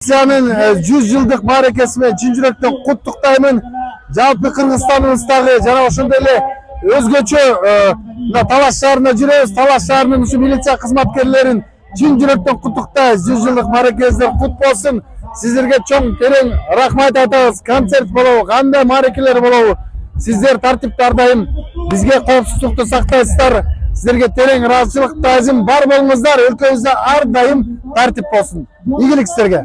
Mилициянын 100 жылдык мааракеси менен чын жүрөктөн куттуктаймын. Жалпы Кыргызстаныбыздагы жана ошондой эле өзгөчө Талаш шаарына жүрөбүз. Талаш шаарынын ушу милиция кызматкерлерин чын жүрөктөн куттуктайбыз. 100 жылдык мааракеңиздер кут болсун. Сиздерге чоң терең рахмат айтабыз. Концерт болобу, кандай мааракелер болобу, сиздер тартипте ар дайым бизге коопсуздукту сактайсыздар. Сиздерге терең ыраазычылык таазим бар болуңуздар. Өлкөбүздө ар дайым тартип болсун. Ийгилик сиздерге.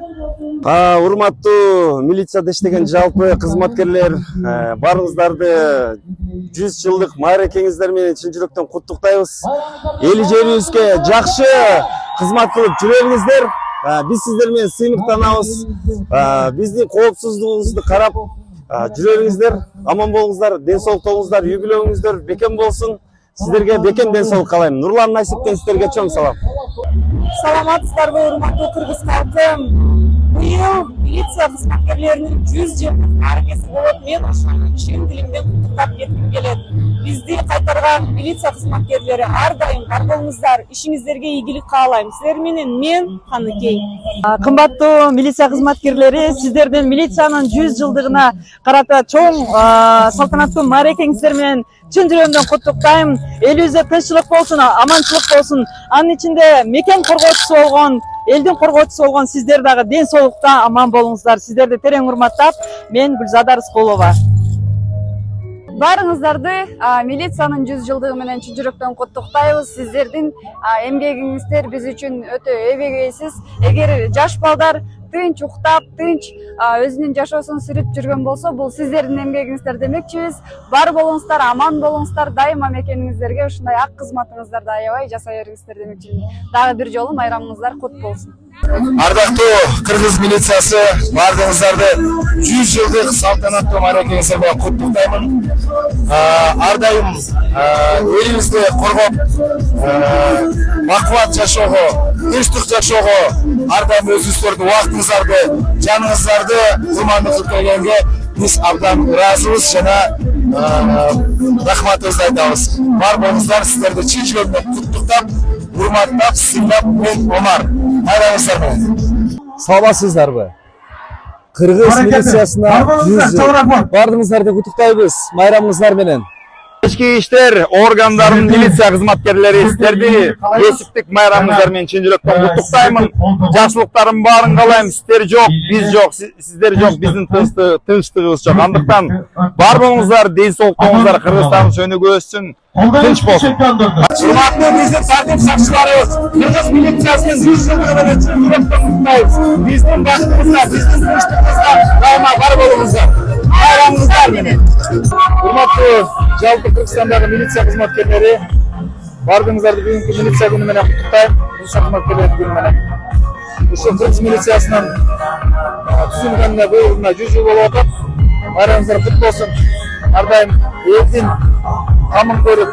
Урматтуу милицияда иштеген жалпы кызматкерлер, барыңыздарды 100 жылдык мааракеңиздер менен чын жүрөктөн куттуктайбыз. Эли жерибизге жакшы кызмат кылып жүрөңүздөр. Биз сиздер менен сыймыктанабыз. Биздин коопсуздугубузду карап жүрөңүздөр. Аман болуңуздар, ден соолуктуңуздар, үйгүлөгүңүздөр бекем болсун. Сиздерге бекем ден соолук каалайм. Нурлан Насиптен сиздерге чоң салам. Саламатсыздарбы, урматтуу кыргыз калкым. Быйыл милиция кызматкерлеринин 100 жылдык мааракеси болот. Мен ошону чын дилимден куттуктап кетким келет. Бизди кайтарган милиция кызматкерлери ар дайым бар болуңуздар. Ишиңиздерге ийгилик каалайм. Силер менен мен Каныкей. Кымбаттуу милиция кызматкерлери, сиздердин милициянын 100 жылдыгына карата чоң салтанаттуу мааракеңиздер менен чын жүрөгүмдөн куттуктайм. Элибизде тынччылык болсун, аманчылык болсун. Анын ичинде мекен коргоочусу болгон, элдин коргоочусу болгон сиздер дагы ден соолукта аман болуңуздар. Сиздерди терең урматтап, мен Гүлзада Рыскулова. Барыңыздарды милициянын 100 жылдыгы менен чын жүрөктөн куттуктайбыз. Сиздердин эмгегиңиздер биз үчүн өтө эбегейсиз. Эгер жаш балдар тынч уктап, тынч өзүнүн жашоосун сүрүп жүргөн болсо, бул сиздердин эмгегиңиздер демекчибиз. Бар болуңуздар, аман болуңуздар, дайыма мекениңиздерге ушундай ак кызматыңыздарды аябай жасай бериңиздер демекчимин. Дагы бир жолу майрамыңыздар кут болсун. Ардактуу кыргыз милициясы, бардыгыңыздарды 100 жылдык салтанаттуу мааракеңиздер менен куттуктаймын. Ар дайым элибизди коргоп, бакубат жашоого, тынчтык жашоого ар дайым өзүңүздөрдүн убактыңыздарды, жаныңыздарды курмандык келгенге биз абдан ыраазыбыз жана рахматыбызды айтабыз. Бар болуңуздар, сиздерди чын жүрөктөн куттуктап, урматтап, сыйлап, мен Омар. Айраңыздар менен. Саламатсыздарбы? Кыргыз милициясына 100 жыл бардыңыздарды куттуктайбыз майрамыңыздар менен. Ички иштер органдарынын милиция кызматкерлери сиздерди эсиптик майрамыңыздар менен чын жүрөктөн куттуктаймын. Жакшылыктардын баарын каалайм. Сиздер жок, биз жок, сиздер жок, биздин тынчтыгыбыз жок. Андыктан бар болуңуздар, ден соолуктуңуздар Кыргызстандын өнүгүү өссүн. Тынч болсун. Урматтуу биздин тартип сакчыларыбыз, Кыргыз милициясынын 100 жылдыгы менен чын жүрөктөн куттуктайбыз. Биздин бактыбызга, биздин тынчтыгыбызга дайыма бар болуңуздар. Майрамыңыздар менен. Урматтуу жалпы Кыргызстандагы милиция кызматкерлери, бардыгыңыздарды бүгүнкү милиция күнү менен куттуктайм. Милиция кызматкерлери күнү менен. Ушу Кыргыз милициясынын түзүлгөнүнө быйыл 100 жыл болуп атат. Майрамыңыздар кут болсун. Ар дайым элдин камын көрүп,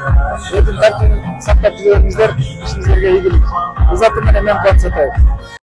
элдин тартибин сактап жүргөнүңүздөр, ишиңиздерге ийгилик. Ызаты менен мен Кубат Сатаев.